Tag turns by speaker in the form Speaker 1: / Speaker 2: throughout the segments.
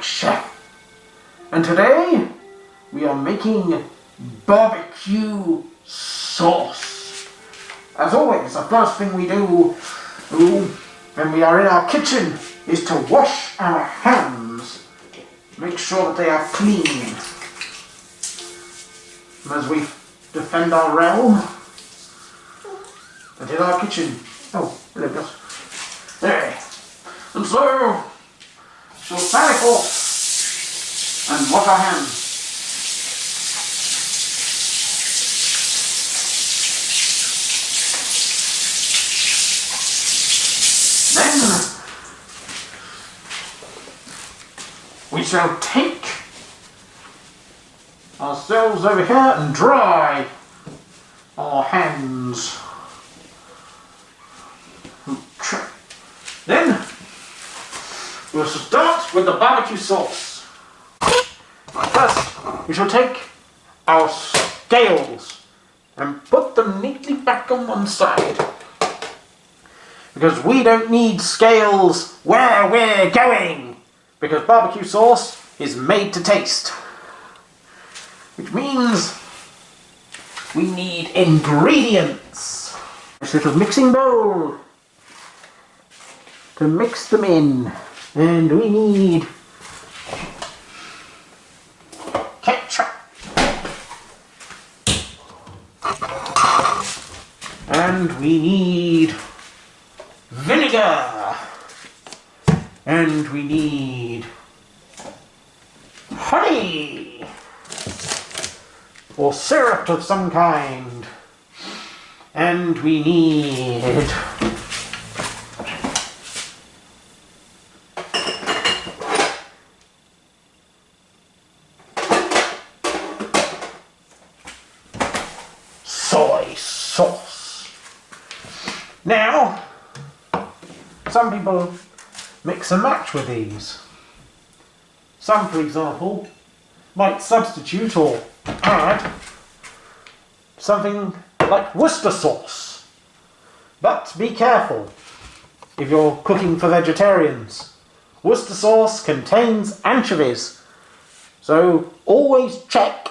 Speaker 1: night chef, and today we are making barbecue sauce. As always, the first thing we do when we are in our kitchen is to wash our hands. Make sure that they are clean as we defend our realm and in our kitchen. Oh, hello guys. There. And so, we'll sally forth and wash our hands. Then we shall take ourselves over here and dry our hands. Then we'll start with the barbecue sauce. First, we shall take our scales and put them neatly back on one side, because we don't need scales where we're going, because barbecue sauce is made to taste, which means we need ingredients. This little mixing bowl to mix them in, and we need ketchup and we need vinegar and we need honey or syrup of some kind, and we need soy sauce. Now, some people mix and match with these. Some, for example, might substitute or add something like Worcester sauce. But be careful if you're cooking for vegetarians. Worcester sauce contains anchovies, so always check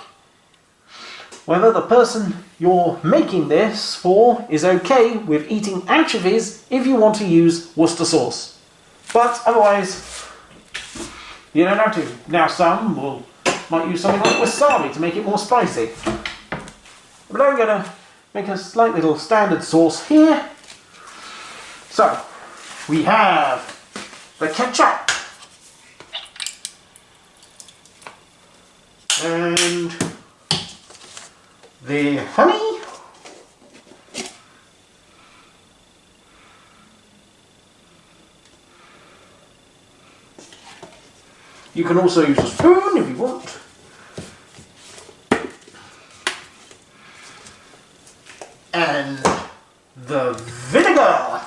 Speaker 1: whether the person you're making this for is okay with eating anchovies if you want to use Worcester sauce. But otherwise, you don't have to. Now some might use something like wasabi to make it more spicy. But I'm going to make a slight little standard sauce here. So, we have the ketchup and the honey, you can also use a spoon if you want, and the vinegar,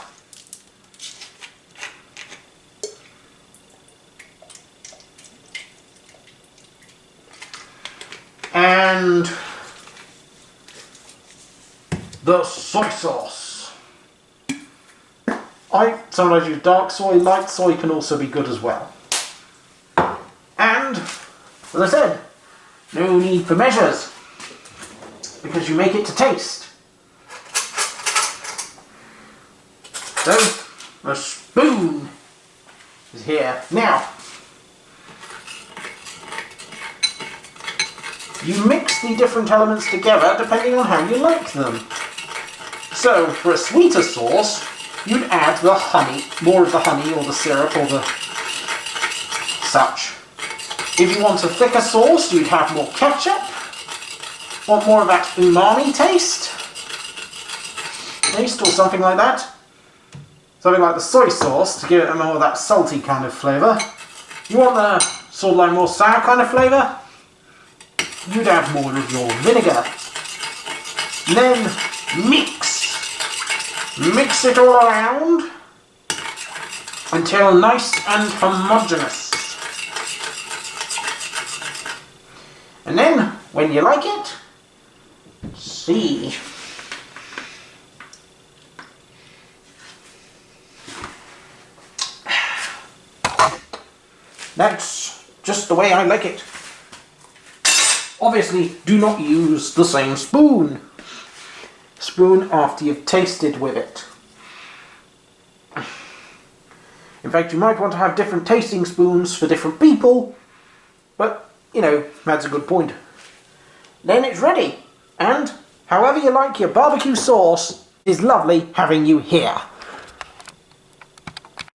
Speaker 1: and the soy sauce. I sometimes use dark soy, light soy can also be good as well. And, as I said, no need for measures, because you make it to taste. So, a spoon is here. Now, you mix the different elements together depending on how you like them. So, for a sweeter sauce, you'd add the honey, more of the honey or the syrup or the such. If you want a thicker sauce, you'd have more ketchup. Want more of that umami taste or something like that. Something like the soy sauce to give it more of that salty kind of flavour. You want the sort of like more sour kind of flavour? You'd add more of your vinegar. Then mix it all around until nice and homogeneous. And then, when you like it, see. That's just the way I like it. Obviously, do not use the same spoon. Spoon after you've tasted with it. In fact, you might want to have different tasting spoons for different people, but, you know, that's a good point. Then it's ready, and however you like your barbecue sauce, it's lovely having you here.